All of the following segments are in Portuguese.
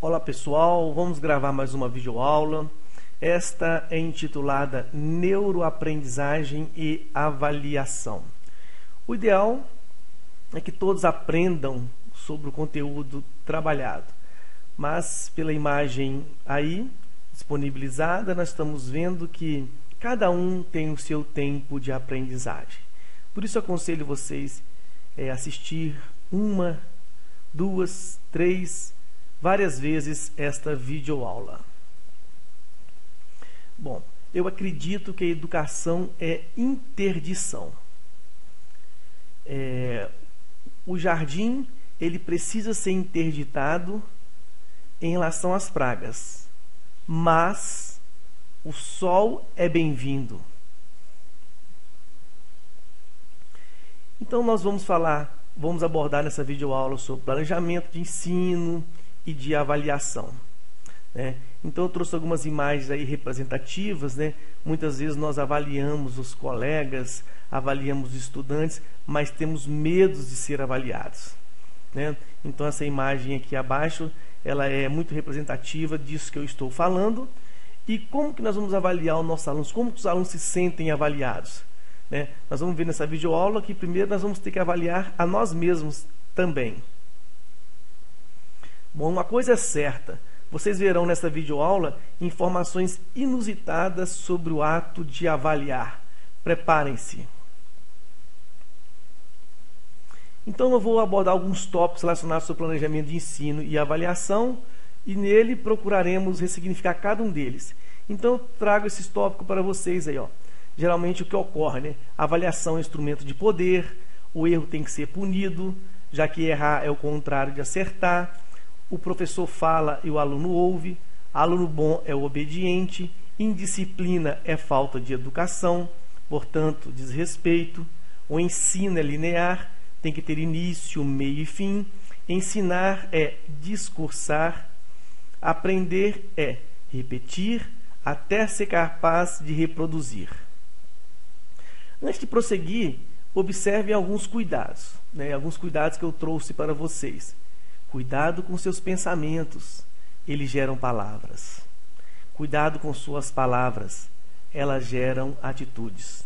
Olá pessoal, vamos gravar mais uma videoaula. Esta é intitulada Neuroaprendizagem e Avaliação. O ideal é que todos aprendam sobre o conteúdo trabalhado, mas pela imagem aí disponibilizada, nós estamos vendo que cada um tem o seu tempo de aprendizagem. Por isso aconselho vocês a assistir uma, duas, três, várias vezes esta videoaula. Bom, eu acredito que a educação é interdição. O jardim, ele precisa ser interditado em relação às pragas, mas o sol é bem-vindo. Então nós vamos abordar nessa videoaula sobre planejamento de ensino e de avaliação, né? Então eu trouxe algumas imagens aí representativas, né? Muitas vezes nós avaliamos os colegas, avaliamos os estudantes, mas temos medo de ser avaliados, né? Então essa imagem aqui abaixo, ela é muito representativa disso que eu estou falando. E como que nós vamos avaliar os nossos alunos? Como que os alunos se sentem avaliados, né? Nós vamos ver nessa videoaula que primeiro nós vamos ter que avaliar a nós mesmos também. Bom, uma coisa é certa, vocês verão nessa videoaula informações inusitadas sobre o ato de avaliar. Preparem-se. Então eu vou abordar alguns tópicos relacionados ao planejamento de ensino e avaliação, e nele procuraremos ressignificar cada um deles. Então eu trago esses tópicos para vocês aí, ó. Geralmente o que ocorre, né? A avaliação é um instrumento de poder, o erro tem que ser punido, já que errar é o contrário de acertar. O professor fala e o aluno ouve, aluno bom é o obediente, indisciplina é falta de educação, portanto, desrespeito. O ensino é linear, tem que ter início, meio e fim. Ensinar é discursar, aprender é repetir até ser capaz de reproduzir. Antes de prosseguir, observem alguns cuidados, né? Alguns cuidados que eu trouxe para vocês. Cuidado com seus pensamentos, eles geram palavras. Cuidado com suas palavras, elas geram atitudes.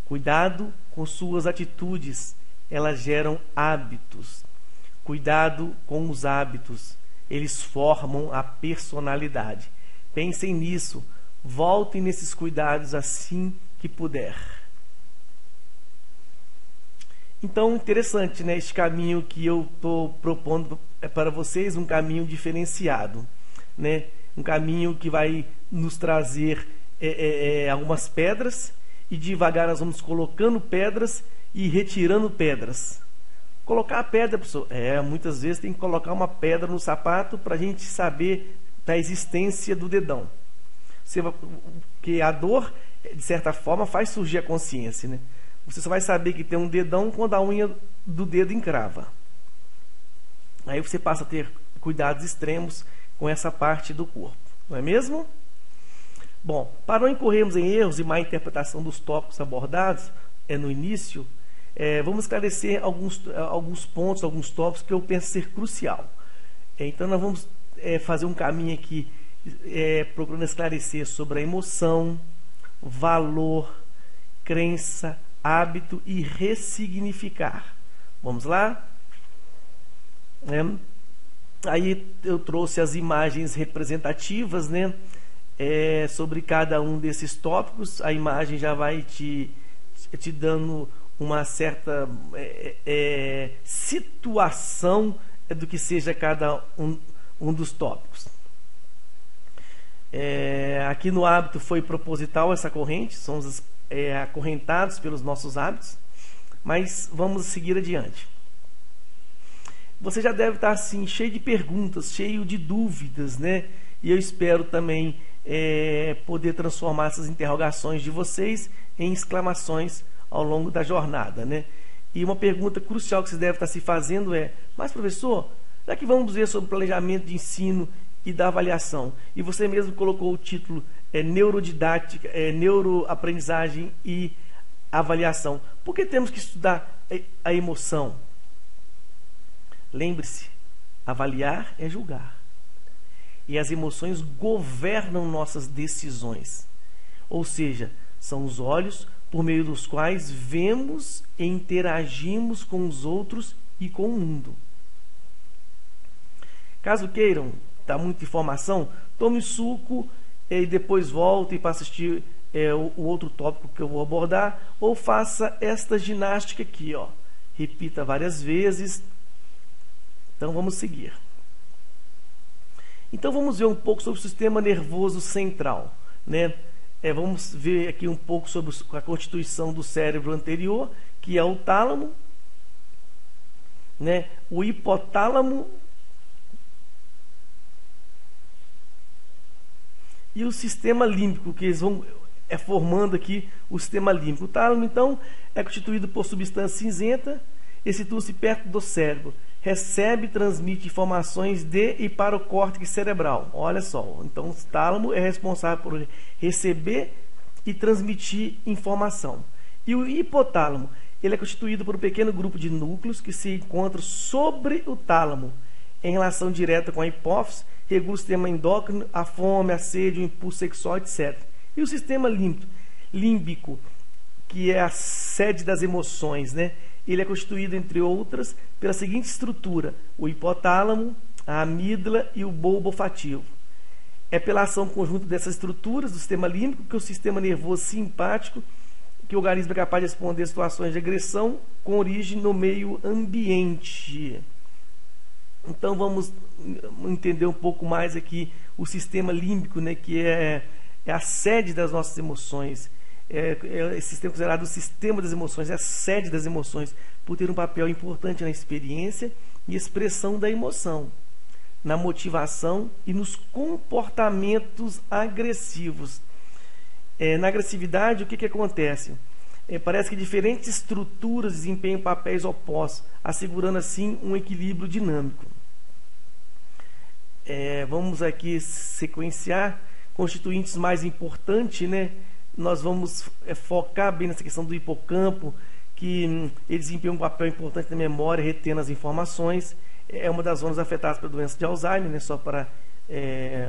Cuidado com suas atitudes, elas geram hábitos. Cuidado com os hábitos, eles formam a personalidade. Pensem nisso, voltem nesses cuidados assim que puder. Então, interessante, né? Este caminho que eu estou propondo para vocês, um caminho diferenciado, né? Um caminho que vai nos trazer algumas pedras, e devagar nós vamos colocando pedras e retirando pedras. Colocar a pedra, professor, muitas vezes tem que colocar uma pedra no sapato para a gente saber da existência do dedão. Porque a dor, de certa forma, faz surgir a consciência, né? Você só vai saber que tem um dedão quando a unha do dedo encrava. Aí você passa a ter cuidados extremos com essa parte do corpo, não é mesmo? Bom, para não incorrermos em erros e má interpretação dos tópicos abordados no início, vamos esclarecer alguns pontos, alguns tópicos que eu penso ser crucial. Então nós vamos fazer um caminho aqui procurando esclarecer sobre a emoção, valor, crença, hábito e ressignificar. Vamos lá? Aí eu trouxe as imagens representativas, né? Sobre cada um desses tópicos. A imagem já vai te dando uma certa situação do que seja cada um dos tópicos. Aqui no hábito foi proposital essa corrente, somos acorrentados pelos nossos hábitos, mas vamos seguir adiante. Você já deve estar assim, cheio de perguntas, cheio de dúvidas, né? E eu espero também poder transformar essas interrogações de vocês em exclamações ao longo da jornada, né? E uma pergunta crucial que vocês devem estar se fazendo mas professor, já que vamos ver sobre planejamento de ensino e da avaliação, e você mesmo colocou o título neurodidática, neuroaprendizagem e avaliação, por que temos que estudar a emoção? Lembre-se, avaliar é julgar. e as emoções governam nossas decisões. Ou seja, são os olhos por meio dos quais vemos e interagimos com os outros e com o mundo. Caso queiram dar muita informação, tome suco e depois volte para assistir o outro tópico que eu vou abordar, ou faça esta ginástica aqui, ó. Repita várias vezes. Então vamos seguir. Então vamos ver um pouco sobre o sistema nervoso central, né? Vamos ver aqui um pouco sobre a constituição do cérebro anterior, que é o tálamo, né? O hipotálamo e o sistema límbico, que eles vão formando aqui o sistema límbico. O tálamo, então, é constituído por substância cinzenta e situa-se perto do cérebro. Recebe e transmite informações de e para o córtex cerebral. Olha só, então o tálamo é responsável por receber e transmitir informação. E o hipotálamo, ele é constituído por um pequeno grupo de núcleos que se encontram sobre o tálamo, em relação direta com a hipófise, regula o sistema endócrino, a fome, a sede, o impulso sexual, etc. E o sistema límbico, que é a sede das emoções, né? Ele é constituído, entre outras, pela seguinte estrutura: o hipotálamo, a amígdala e o bulbo olfativo. É pela ação conjunta dessas estruturas do sistema límbico que o sistema nervoso simpático, que o organismo é capaz de responder a situações de agressão com origem no meio ambiente. Então vamos entender um pouco mais aqui o sistema límbico, né, que é a sede das nossas emoções. Esse sistema considerado o sistema das emoções, é a sede das emoções, por ter um papel importante na experiência e expressão da emoção, na motivação e nos comportamentos agressivos. Na agressividade, o que acontece? Parece que diferentes estruturas desempenham papéis opostos, assegurando assim um equilíbrio dinâmico. Vamos aqui sequenciar constituintes mais importantes, né? Nós vamos focar bem nessa questão do hipocampo, que ele desempenha um papel importante na memória, retendo as informações. É uma das zonas afetadas pela doença de Alzheimer, né? Só para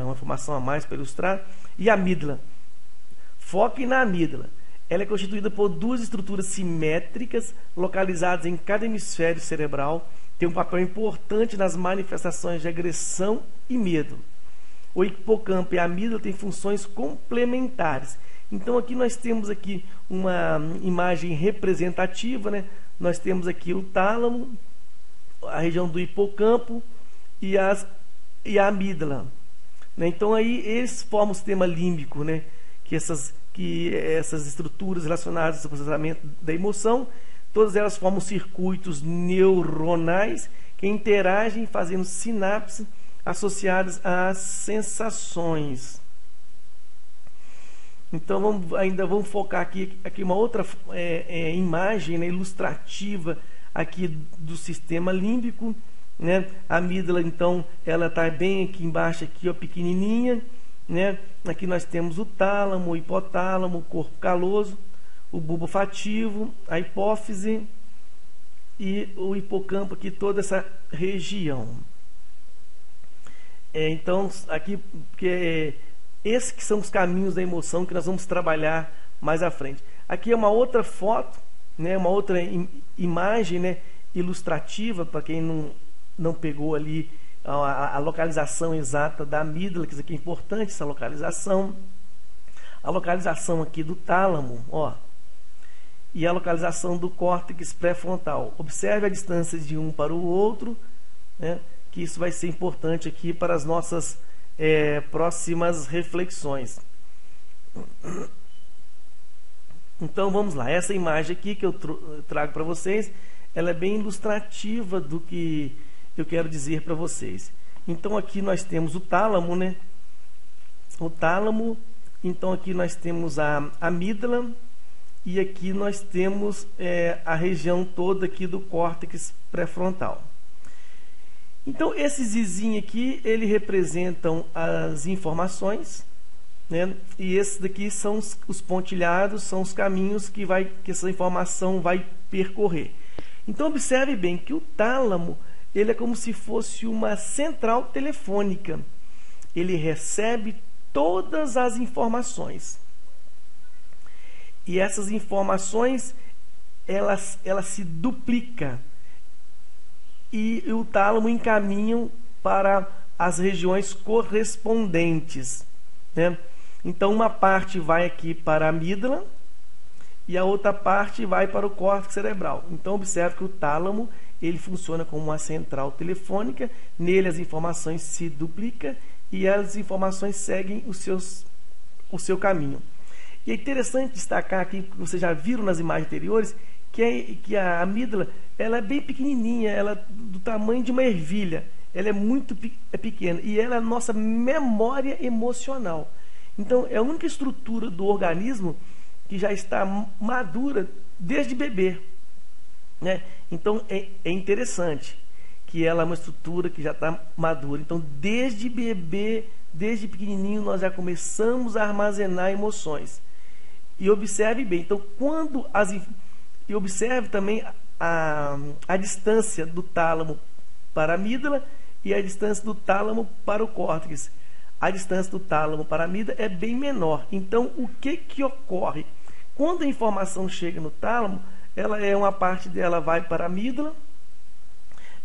uma informação a mais para ilustrar. E a amígdala. Foque na amígdala. Ela é constituída por duas estruturas simétricas localizadas em cada hemisfério cerebral. Tem um papel importante nas manifestações de agressão e medo. O hipocampo e a amígdala têm funções complementares. Então aqui nós temos aqui uma imagem representativa, né? Nós temos aqui o tálamo, a região do hipocampo e a amígdala, né? Então aí eles formam o sistema límbico, né? Que essas estruturas relacionadas ao processamento da emoção, todas elas formam circuitos neuronais que interagem fazendo sinapses associadas às sensações. Então ainda vamos focar aqui uma outra imagem, né, ilustrativa aqui do sistema límbico, né? A amígdala, então, ela está bem aqui embaixo, aqui, ó, pequenininha, né? Aqui nós temos o tálamo, o hipotálamo, o corpo caloso, o bulbo olfativo, a hipófise e o hipocampo, aqui toda essa região. Então aqui, porque esses que são os caminhos da emoção que nós vamos trabalhar mais à frente. Aqui é uma outra foto, né, uma outra imagem, né, ilustrativa, para quem não pegou ali a localização exata da amígdala, que isso aqui é importante, essa localização. A localização aqui do tálamo, ó, e a localização do córtex pré-frontal. Observe a distância de um para o outro, né, que isso vai ser importante aqui para as nossas próximas reflexões. Então vamos lá, essa imagem aqui que eu trago para vocês, ela é bem ilustrativa do que eu quero dizer para vocês. Então aqui nós temos o tálamo, né? O tálamo, então aqui nós temos a amígdala e aqui nós temos a região toda aqui do córtex pré-frontal. Então esses izinhos aqui, eles representam as informações, né? E esses daqui são os pontilhados, são os caminhos que essa informação vai percorrer. Então observe bem que o tálamo, ele é como se fosse uma central telefônica. ele recebe todas as informações. E essas informações, elas se duplicam. E o tálamo encaminham para as regiões correspondentes, né? Então, uma parte vai aqui para a amígdala e a outra parte vai para o córtex cerebral. Então, observe que o tálamo, ele funciona como uma central telefônica. Nele as informações se duplicam e as informações seguem o seu caminho. E é interessante destacar aqui, que vocês já viram nas imagens anteriores, que a amígdala, ela é bem pequenininha, ela é do tamanho de uma ervilha. Ela é muito pequena e ela é a nossa memória emocional. Então, é a única estrutura do organismo que já está madura desde bebê, né? Então, é interessante que ela é uma estrutura que já está madura. Então, desde bebê, desde pequenininho, nós já começamos a armazenar emoções. E observe bem, então, e observe também a distância do tálamo para a amígdala e a distância do tálamo para o córtex. A distância do tálamo para a amígdala é bem menor. Então, o que ocorre? Quando a informação chega no tálamo, uma parte dela vai para a amígdala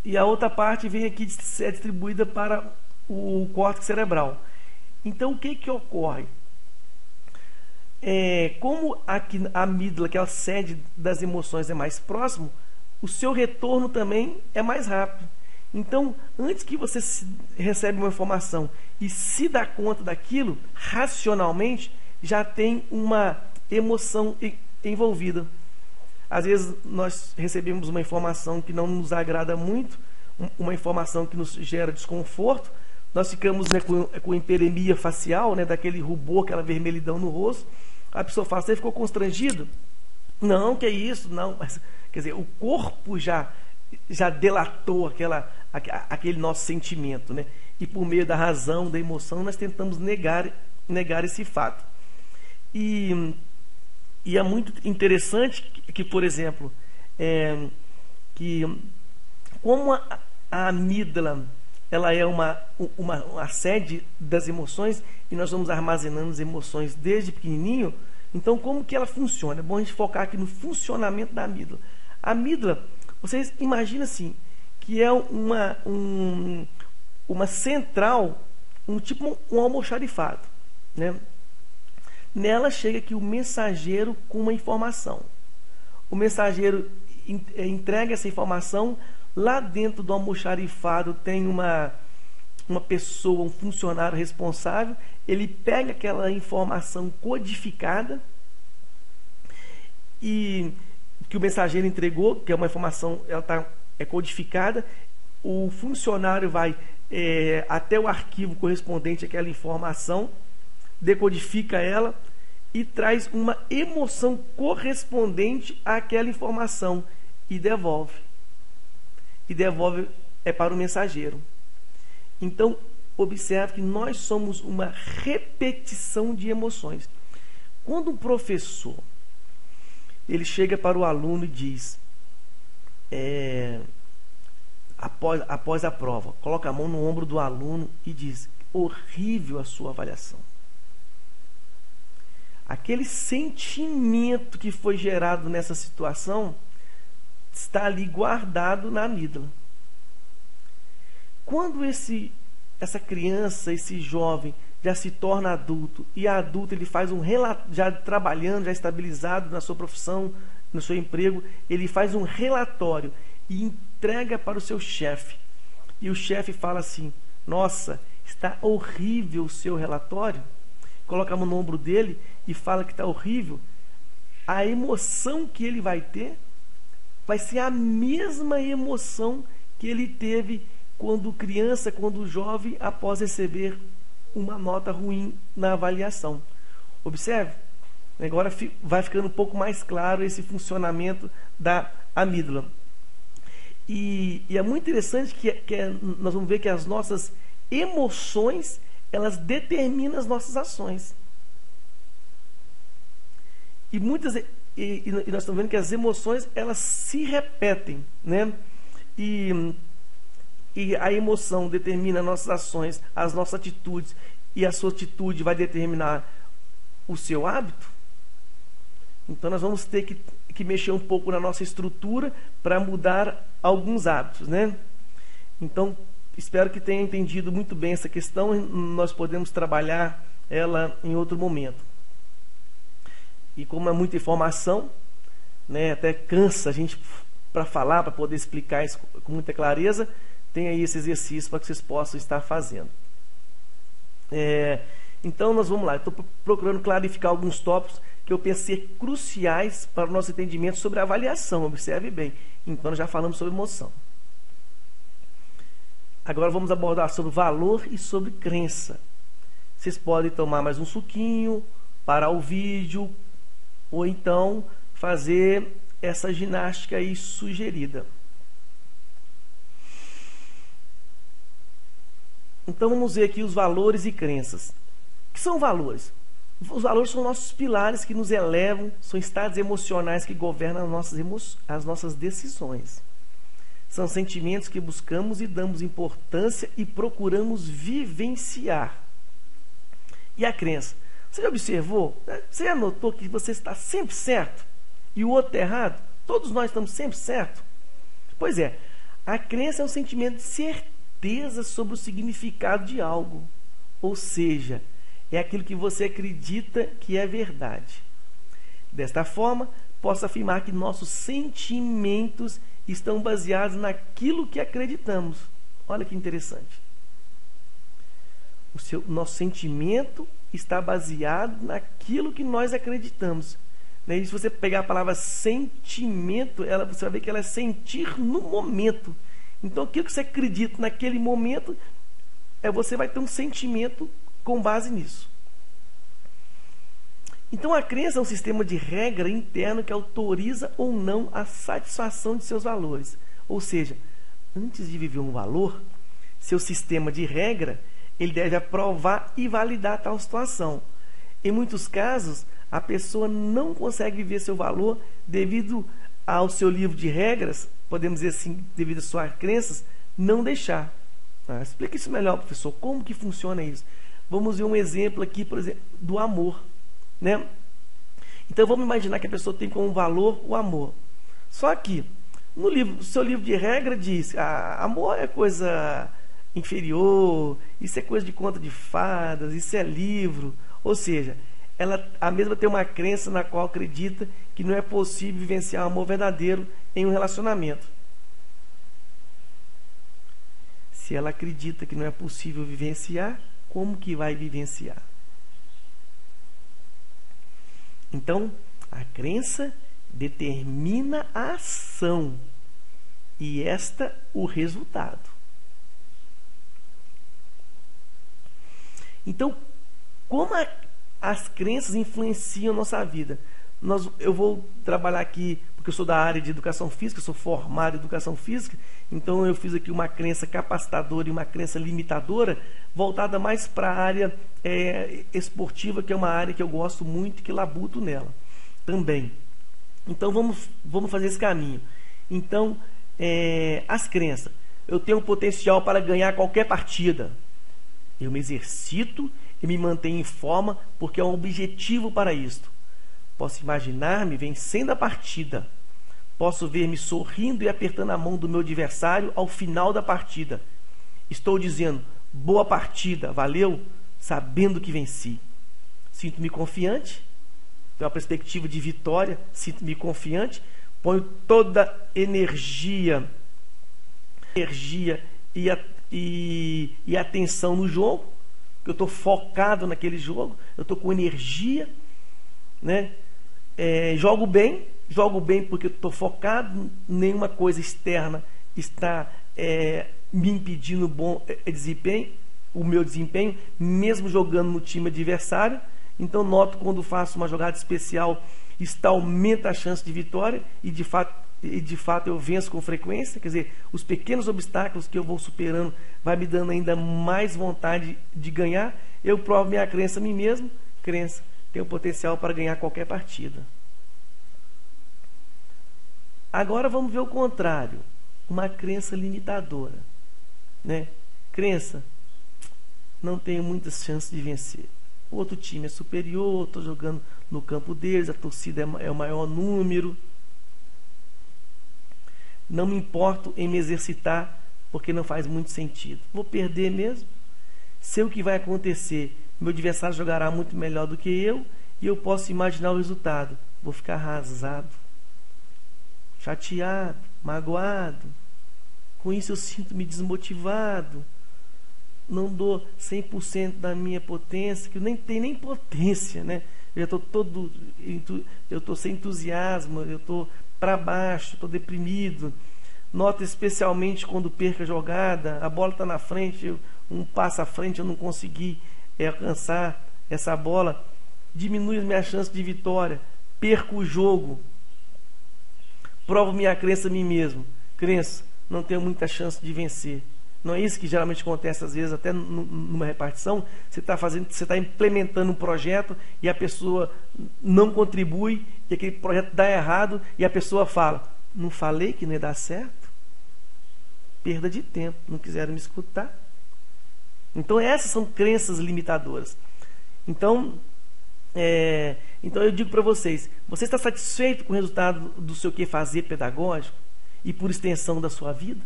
e a outra parte vem aqui ser distribuída para o córtex cerebral. Então, o que ocorre? Como aqui a amígdala, que é a sede das emoções, é mais próximo, o seu retorno também é mais rápido. Então, antes que você recebe uma informação e se dá conta daquilo, racionalmente, já tem uma emoção envolvida. Às vezes, nós recebemos uma informação que não nos agrada muito, uma informação que nos gera desconforto, nós ficamos, né, com hiperemia facial, né, daquele rubor, aquela vermelhidão no rosto. A pessoa fala: você ficou constrangido? Não, que é isso? Não. Mas, quer dizer, o corpo já delatou aquele nosso sentimento, né? E por meio da razão, da emoção, nós tentamos negar esse fato. E é muito interessante que, por exemplo, que como a amígdala, ela é uma sede das emoções e nós vamos armazenando as emoções desde pequenininho. Então, como que ela funciona? É bom a gente focar aqui no funcionamento da amígdala. A amígdala, vocês imaginam assim, que é uma central, tipo um almoxarifado, né? Nela chega aqui o mensageiro com uma informação. O mensageiro entrega essa informação. Lá dentro do almoxarifado tem uma pessoa, um funcionário responsável. Ele pega aquela informação codificada e que o mensageiro entregou, que é uma informação, é codificada. O funcionário vai até o arquivo correspondente àquela informação, decodifica ela e traz uma emoção correspondente àquela informação e devolve. E devolve para o mensageiro. Então, observe que nós somos uma repetição de emoções. Quando um professor ele chega para o aluno e diz, após a prova, coloca a mão no ombro do aluno e diz: horrível a sua avaliação. Aquele sentimento que foi gerado nessa situação está ali guardado na amígdala. Quando essa criança, esse jovem já se torna adulto, e adulto ele faz já trabalhando, já estabilizado na sua profissão, no seu emprego, ele faz um relatório e entrega para o seu chefe. E o chefe fala assim: nossa, está horrível o seu relatório. Coloca a mão no ombro dele e fala que está horrível. A emoção que ele vai ter vai ser a mesma emoção que ele teve quando criança, quando jovem, após receber uma nota ruim na avaliação. Observe, agora vai ficando um pouco mais claro esse funcionamento da amígdala. E é muito interessante nós vamos ver que as nossas emoções, elas determinam as nossas ações. E nós estamos vendo que as emoções, elas se repetem, né? E e a emoção determina nossas ações, as nossas atitudes, e a sua atitude vai determinar o seu hábito, então nós vamos ter que mexer um pouco na nossa estrutura para mudar alguns hábitos, né? Então, espero que tenha entendido muito bem essa questão. Nós podemos trabalhar ela em outro momento. E como é muita informação, né, até cansa a gente para falar, para poder explicar isso com muita clareza, tem aí esse exercício para que vocês possam estar fazendo. Então, nós vamos lá. Estou procurando clarificar alguns tópicos que eu pensei cruciais para o nosso entendimento sobre avaliação. Observe bem. Então, nós já falamos sobre emoção. Agora vamos abordar sobre valor e sobre crença. Vocês podem tomar mais um suquinho, parar o vídeo, ou então fazer essa ginástica aí sugerida. Então vamos ver aqui os valores e crenças. O que são valores? Os valores são nossos pilares que nos elevam, são estados emocionais que governam as nossas decisões. São sentimentos que buscamos e damos importância e procuramos vivenciar. E a crença? Você já observou? Você já notou que você está sempre certo e o outro está errado? Todos nós estamos sempre certos? Pois é, a crença é um sentimento de certeza sobre o significado de algo. Ou seja, é aquilo que você acredita que é verdade. Desta forma, posso afirmar que nossos sentimentos estão baseados naquilo que acreditamos. Olha que interessante. Nosso sentimento está baseado naquilo que nós acreditamos. E se você pegar a palavra sentimento, você vai ver que ela é sentir no momento. Então, aquilo que você acredita naquele momento, você vai ter um sentimento com base nisso. Então, a crença é um sistema de regra interno que autoriza ou não a satisfação de seus valores. Ou seja, antes de viver um valor, seu sistema de regra, ele deve aprovar e validar tal situação. Em muitos casos, a pessoa não consegue viver seu valor devido ao seu livro de regras, podemos dizer assim, devido às suas crenças, não deixar. Explica isso melhor, professor. Como que funciona isso? Vamos ver um exemplo aqui, por exemplo, do amor. Né? Então vamos imaginar que a pessoa tem como valor o amor. Só que no seu livro de regra diz: amor é coisa inferior, isso é coisa de conta de fadas, isso é livro. Ou seja, a mesma tem uma crença na qual acredita que não é possível vivenciar um amor verdadeiro em um relacionamento. Se ela acredita que não é possível vivenciar, como que vai vivenciar? Então, a crença determina a ação e esta o resultado. Então, como as crenças influenciam a nossa vida? Eu vou trabalhar aqui, porque eu sou da área de educação física, sou formado em educação física, então eu fiz aqui uma crença capacitadora e uma crença limitadora, voltada mais para a área esportiva, que é uma área que eu gosto muito e que labuto nela também. Então vamos fazer esse caminho. Então, as crenças. Eu tenho potencial para ganhar qualquer partida. Eu me exercito e me mantenho em forma porque é um objetivo para isto. Posso imaginar-me vencendo a partida. Posso ver-me sorrindo e apertando a mão do meu adversário ao final da partida. Estou dizendo, boa partida, valeu, sabendo que venci. Sinto-me confiante, tenho uma perspectiva de vitória, sinto-me confiante, ponho toda energia e atenção no jogo, eu estou focado naquele jogo, eu estou com energia, né? Jogo bem porque eu estou focado, nenhuma coisa externa está me impedindo o meu desempenho, mesmo jogando no time adversário. Então noto quando faço uma jogada especial, isto aumenta a chance de vitória e de fato eu venço com frequência. Quer dizer, os pequenos obstáculos que eu vou superando vai me dando ainda mais vontade de ganhar. Eu provo minha crença a mim mesmo, tenho potencial para ganhar qualquer partida. Agora vamos ver o contrário, uma crença limitadora. né? Crença, não tenho muitas chances de vencer. O outro time é superior, estou jogando no campo deles, a torcida é o maior número. Não me importo em me exercitar, porque não faz muito sentido. Vou perder mesmo? Sei o que vai acontecer. Meu adversário jogará muito melhor do que eu, e eu posso imaginar o resultado. Vou ficar arrasado, chateado, magoado. Com isso eu sinto-me desmotivado. Não dou 100% da minha potência, que eu nem tenho nem potência, né? Eu estou sem entusiasmo, eu estou para baixo, estou deprimido. Nota especialmente quando perco a jogada, a bola está na frente, um passo à frente, eu não consegui alcançar essa bola, diminui as minhas chances de vitória, perco o jogo, provo minha crença a mim mesmo. Crença, não tenho muita chance de vencer. Não é isso que geralmente acontece às vezes, até numa repartição. Você está implementando um projeto e a pessoa não contribui, e aquele projeto dá errado, e a pessoa fala: não falei que não ia dar certo? Perda de tempo, não quiseram me escutar. Então essas são crenças limitadoras. Então eu digo para vocês: você está satisfeito com o resultado do seu que fazer pedagógico e por extensão da sua vida?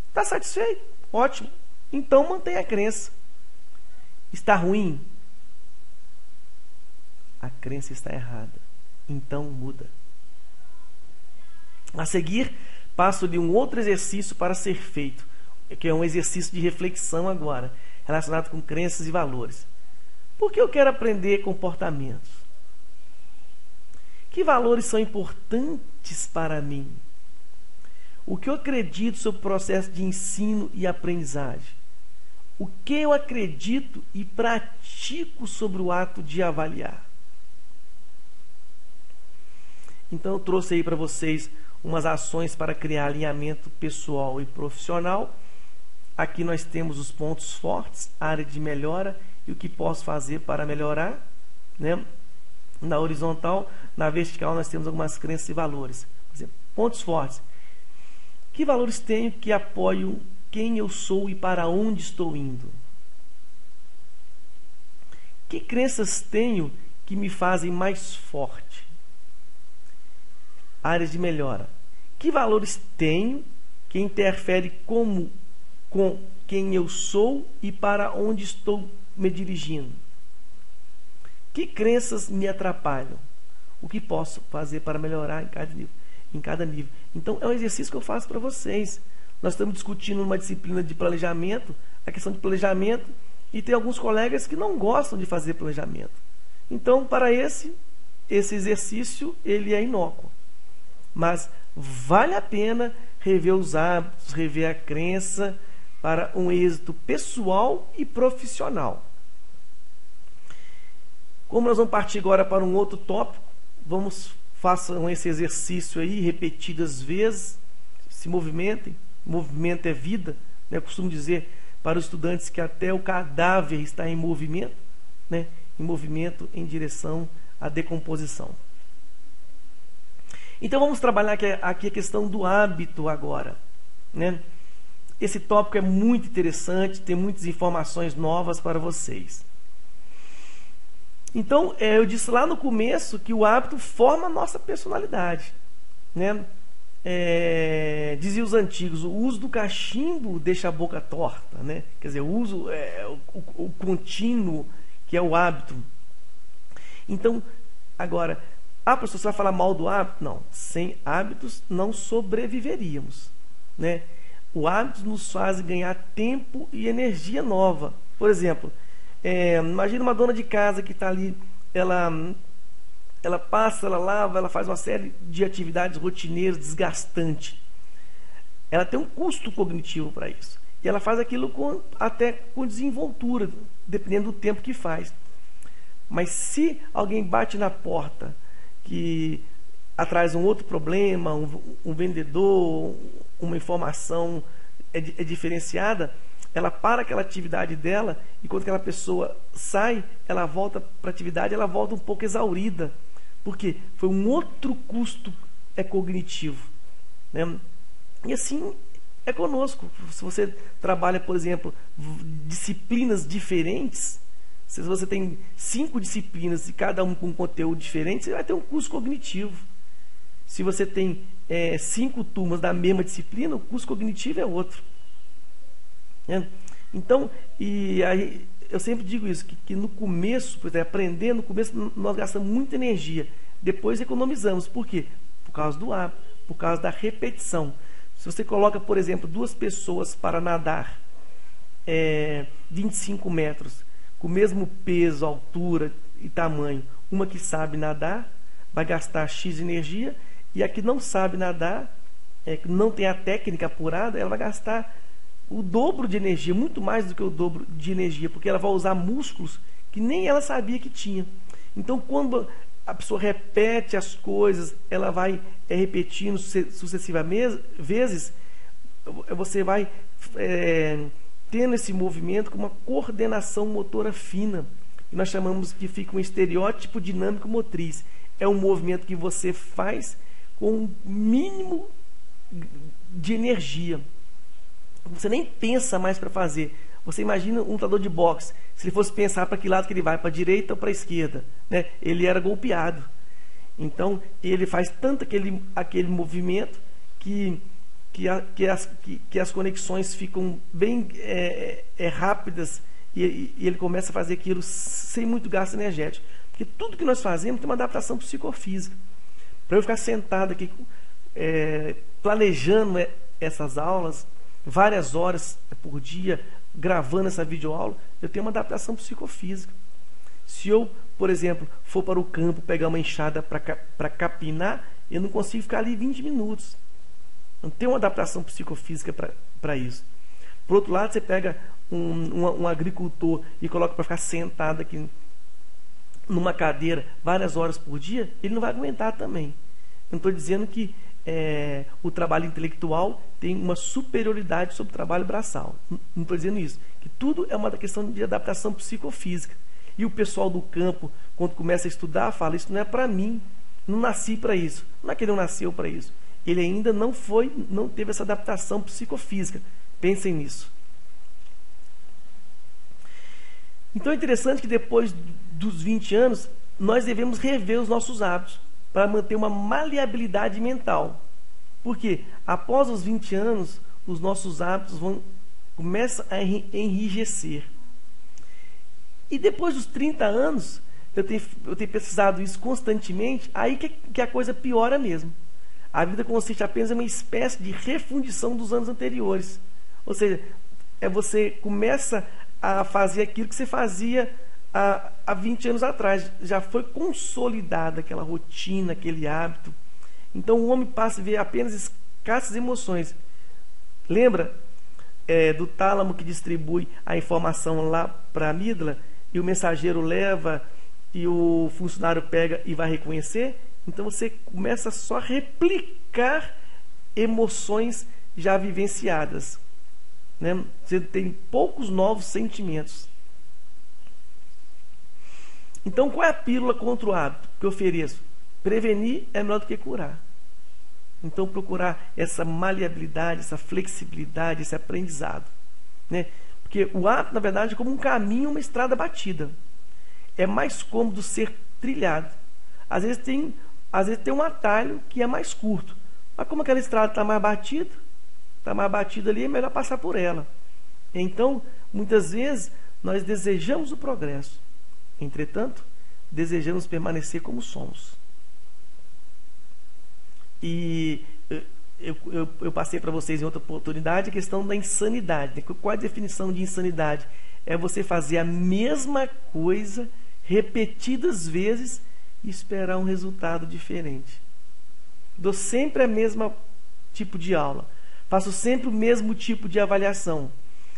Está satisfeito? Ótimo. Então mantenha a crença. Está ruim? A crença está errada. Então muda. A seguir, passo-lhe um outro exercício para ser feito, que é um exercício de reflexão agora, relacionado com crenças e valores. Por que eu quero aprender comportamentos? Que valores são importantes para mim? O que eu acredito sobre o processo de ensino e aprendizagem? O que eu acredito e pratico sobre o ato de avaliar? Então eu trouxe aí para vocês umas ações para criar alinhamento pessoal e profissional. Aqui nós temos os pontos fortes, a área de melhora e o que posso fazer para melhorar, né? Na horizontal, na vertical nós temos algumas crenças e valores. Por exemplo, pontos fortes. Que valores tenho que apoiam quem eu sou e para onde estou indo? Que crenças tenho que me fazem mais forte? Áreas de melhora. Que valores tenho que interfere com quem eu sou e para onde estou me dirigindo? Que crenças me atrapalham? O que posso fazer para melhorar em cada nível? Então é um exercício que eu faço para vocês. Nós estamos discutindo uma disciplina de planejamento, a questão de planejamento, e tem alguns colegas que não gostam de fazer planejamento. Então, para esse exercício, ele é inócuo. Mas vale a pena rever os hábitos, rever a crença para um êxito pessoal e profissional. Como nós vamos partir agora para um outro tópico, façam esse exercício aí repetidas vezes, se movimentem. Movimento é vida, né? Eu costumo dizer para os estudantes que até o cadáver está em movimento, né? Em movimento em direção à decomposição. Então vamos trabalhar aqui a questão do hábito agora, né? Esse tópico é muito interessante, tem muitas informações novas para vocês. Então, eu disse lá no começo que o hábito forma a nossa personalidade, né? Diziam os antigos: o uso do cachimbo deixa a boca torta, né? Quer dizer, o uso o contínuo, que é o hábito. Então, agora, professor, você vai falar mal do hábito? Não, sem hábitos não sobreviveríamos, né? O hábito nos faz ganhar tempo e energia nova. Por exemplo, imagina uma dona de casa que está ali, ela passa, ela lava, ela faz uma série de atividades rotineiras desgastantes. Ela tem um custo cognitivo para isso. E ela faz aquilo até com desenvoltura, dependendo do tempo que faz. Mas se alguém bate na porta que atrás um outro problema, um vendedor, uma informação é diferenciada, ela para aquela atividade dela, e quando aquela pessoa sai, ela volta para a atividade, ela volta um pouco exaurida. Por quê? Foi um outro custo cognitivo, né? E assim é conosco. Se você trabalha, por exemplo, disciplinas diferentes, se você tem 5 disciplinas e cada um com um conteúdo diferente, você vai ter um curso cognitivo. Se você tem 5 turmas da mesma disciplina, o curso cognitivo é outro. Então, e aí, eu sempre digo isso, que no começo, por exemplo, aprender, no começo nós gastamos muita energia, depois economizamos. Por quê? Por causa do hábito, por causa da repetição. Se você coloca, por exemplo, 2 pessoas para nadar 25 metros, com o mesmo peso, altura e tamanho, uma que sabe nadar vai gastar X energia, e a que não sabe nadar, que não tem a técnica apurada, ela vai gastar o dobro de energia, muito mais do que o dobro de energia, porque ela vai usar músculos que nem ela sabia que tinha. Então, quando a pessoa repete as coisas, ela vai repetindo sucessivamente vezes, você vai tendo esse movimento com uma coordenação motora fina, que nós chamamos que fica um estereótipo dinâmico motriz. É um movimento que você faz com um mínimo de energia. Você nem pensa mais para fazer. Você imagina um lutador de boxe, se ele fosse pensar para que lado que ele vai, para a direita ou para a esquerda, né? Ele era golpeado. Então, ele faz tanto aquele movimento que as conexões ficam bem rápidas, e ele começa a fazer aquilo sem muito gasto energético. Porque tudo que nós fazemos tem uma adaptação psicofísica. Para eu ficar sentado aqui planejando essas aulas, várias horas por dia, gravando essa videoaula, eu tenho uma adaptação psicofísica. Se eu, por exemplo, for para o campo pegar uma enxada para capinar, eu não consigo ficar ali 20 minutos. Não tem uma adaptação psicofísica para isso. Por outro lado, você pega um agricultor e coloca para ficar sentado aqui numa cadeira várias horas por dia, ele não vai aguentar também. Eu não estou dizendo que o trabalho intelectual tem uma superioridade sobre o trabalho braçal. Não estou dizendo isso. Que tudo é uma questão de adaptação psicofísica. E o pessoal do campo, quando começa a estudar, fala: isso não é para mim, não nasci para isso. Não é que ele não nasceu para isso. Ele ainda não teve essa adaptação psicofísica. Pensem nisso. Então é interessante que depois dos 20 anos, nós devemos rever os nossos hábitos para manter uma maleabilidade mental. Porque após os 20 anos, os nossos hábitos começam a enrijecer. E depois dos 30 anos, eu tenho pesquisado isso constantemente, aí que a coisa piora mesmo. A vida consiste apenas em uma espécie de refundição dos anos anteriores. Ou seja, você começa a fazer aquilo que você fazia há 20 anos atrás. Já foi consolidada aquela rotina, aquele hábito. Então o homem passa a ver apenas escassas emoções. Lembra do tálamo que distribui a informação lá para a amígdala, e o mensageiro leva e o funcionário pega e vai reconhecer? Então você começa só a replicar emoções já vivenciadas, né? Você tem poucos novos sentimentos. Então qual é a pílula contra o hábito que eu ofereço? Prevenir é melhor do que curar. Então procurar essa maleabilidade, essa flexibilidade, esse aprendizado, né? Porque o hábito, na verdade, é como um caminho, uma estrada batida. É mais cômodo ser trilhado. Às vezes tem um atalho que é mais curto. Mas como aquela estrada está mais batida ali, é melhor passar por ela. Então, muitas vezes, nós desejamos o progresso. Entretanto, desejamos permanecer como somos. E eu passei para vocês em outra oportunidade a questão da insanidade. Qual é a definição de insanidade? É você fazer a mesma coisa repetidas vezes e esperar um resultado diferente. Dou sempre a mesma tipo de aula, faço sempre o mesmo tipo de avaliação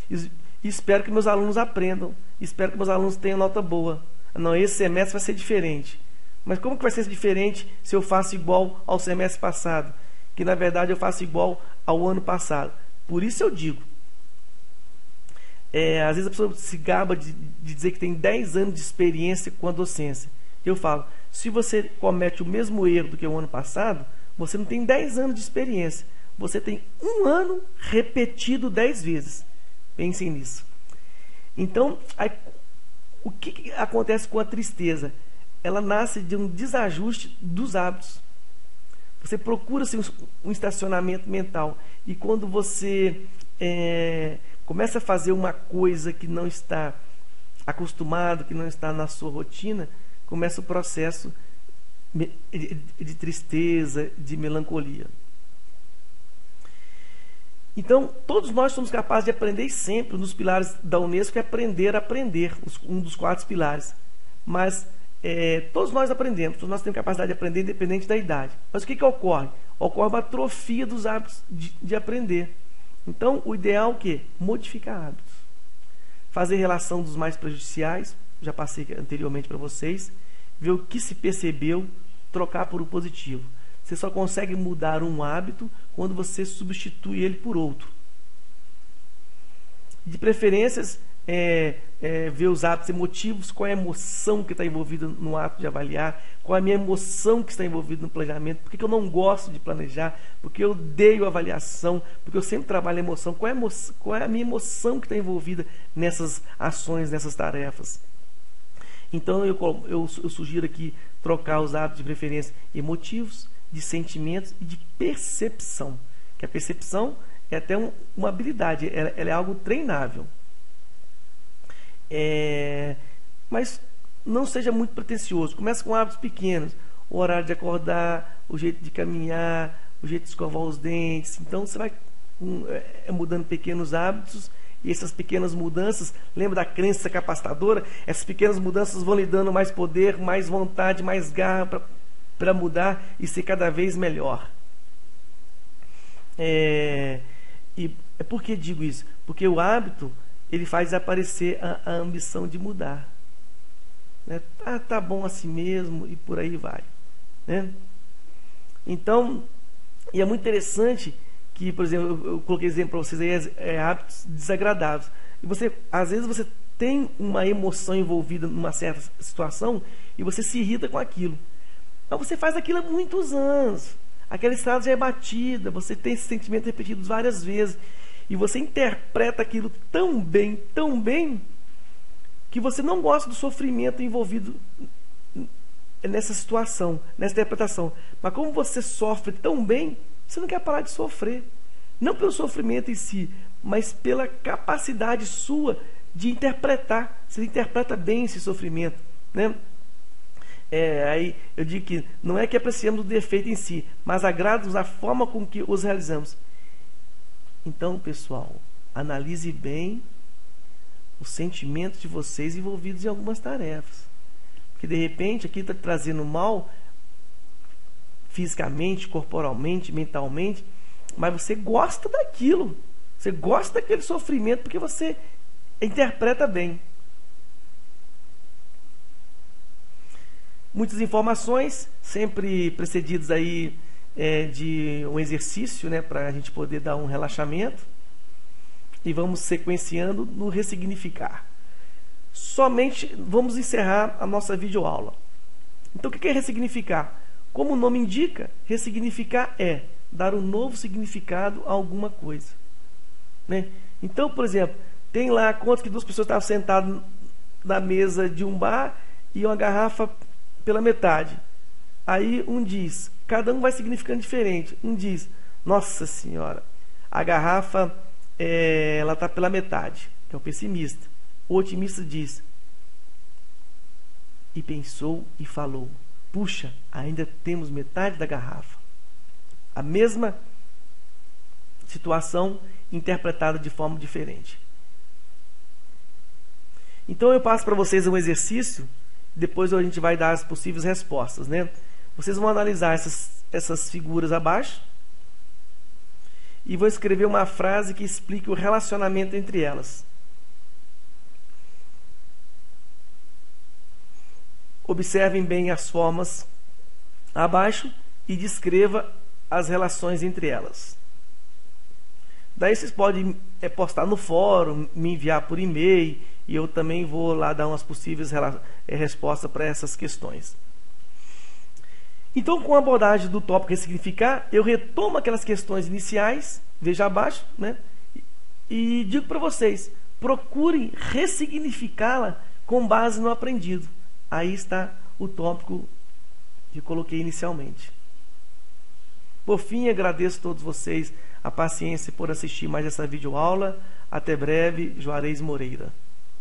e espero que meus alunos aprendam, espero que meus alunos tenham nota boa. Não, esse semestre vai ser diferente. Mas como que vai ser diferente se eu faço igual ao semestre passado? Que na verdade eu faço igual ao ano passado. Por isso eu digo, às vezes a pessoa se gaba de dizer que tem 10 anos de experiência com a docência. Eu falo: se você comete o mesmo erro do que o ano passado, você não tem 10 anos de experiência, você tem um ano repetido 10 vezes. Pensem nisso. Então, o que acontece com a tristeza? Ela nasce de um desajuste dos hábitos. Você procura assim, um estacionamento mental. E quando você começa a fazer uma coisa que não está acostumado, que não está na sua rotina, começa o processo de tristeza, de melancolia. Então, todos nós somos capazes de aprender sempre. Um dos pilares da Unesco é aprender a aprender, um dos 4 pilares. Mas todos nós aprendemos, todos nós temos capacidade de aprender independente da idade. Mas o que ocorre? Ocorre uma atrofia dos hábitos de aprender. Então, o ideal é o quê? Modificar hábitos. Fazer relação dos mais prejudiciais, já passei anteriormente para vocês, ver o que se percebeu, trocar por um positivo. Você só consegue mudar um hábito quando você substitui ele por outro. De preferências, ver os hábitos emotivos, qual é a emoção que está envolvida no ato de avaliar, qual é a minha emoção que está envolvida no planejamento, por que eu não gosto de planejar, porque eu odeio avaliação, porque eu sempre trabalho em emoção, qual é a minha emoção que está envolvida nessas ações, nessas tarefas. Então eu sugiro aqui trocar os hábitos de preferência emotivos, de sentimentos e de percepção. Que a percepção é até uma habilidade, ela é algo treinável. Mas não seja muito pretensioso. Comece com hábitos pequenos. O horário de acordar, o jeito de caminhar, o jeito de escovar os dentes. Então você vai mudando pequenos hábitos. E essas pequenas mudanças, lembra da crença capacitadora? Essas pequenas mudanças vão lhe dando mais poder, mais vontade, mais garra para mudar e ser cada vez melhor. E por que digo isso? Porque o hábito, ele faz desaparecer a ambição de mudar. Tá bom assim mesmo, e por aí vai. Então, e é muito interessante que, por exemplo, eu coloquei exemplo para vocês aí, hábitos desagradáveis. E às vezes você tem uma emoção envolvida numa certa situação e você se irrita com aquilo. Mas você faz aquilo há muitos anos. Aquela estrada já é batida, você tem esse sentimento repetido várias vezes. E você interpreta aquilo tão bem, que você não gosta do sofrimento envolvido nessa situação, nessa interpretação. Mas como você sofre tão bem, você não quer parar de sofrer. Não pelo sofrimento em si, mas pela capacidade sua de interpretar. Você interpreta bem esse sofrimento, aí eu digo que não é que apreciamos o defeito em si, mas agrada-nos a forma com que os realizamos. Então, pessoal, analise bem os sentimentos de vocês envolvidos em algumas tarefas. Porque de repente aqui está trazendo mal fisicamente, corporalmente, mentalmente, mas você gosta daquilo. Você gosta daquele sofrimento porque você interpreta bem. Muitas informações, sempre precedidas aí de um exercício, para a gente poder dar um relaxamento. E vamos sequenciando no ressignificar. Somente vamos encerrar a nossa videoaula. Então, o que é ressignificar? Como o nome indica, ressignificar é dar um novo significado a alguma coisa. Então, por exemplo, tem lá, conta que 2 pessoas estavam sentadas na mesa de um bar e uma garrafa pela metade. Aí um diz, cada um vai significando diferente. Um diz, nossa senhora, a garrafa ela está pela metade, que é o pessimista. O otimista diz, e pensou e falou, puxa, ainda temos metade da garrafa. A mesma situação interpretada de forma diferente. Então eu passo para vocês um exercício, depois a gente vai dar as possíveis respostas, Vocês vão analisar essas figuras abaixo e vou escrever uma frase que explique o relacionamento entre elas. Observem bem as formas abaixo e descreva as relações entre elas. Daí vocês podem postar no fórum, me enviar por e-mail, e eu também vou lá dar umas possíveis respostas para essas questões. Então, com a abordagem do tópico ressignificar, eu retomo aquelas questões iniciais, veja abaixo, né? E digo para vocês, procurem ressignificá-la com base no aprendido. Aí está o tópico que eu coloquei inicialmente. Por fim, agradeço a todos vocês a paciência por assistir mais essa videoaula. Até breve, Juarez Moreira.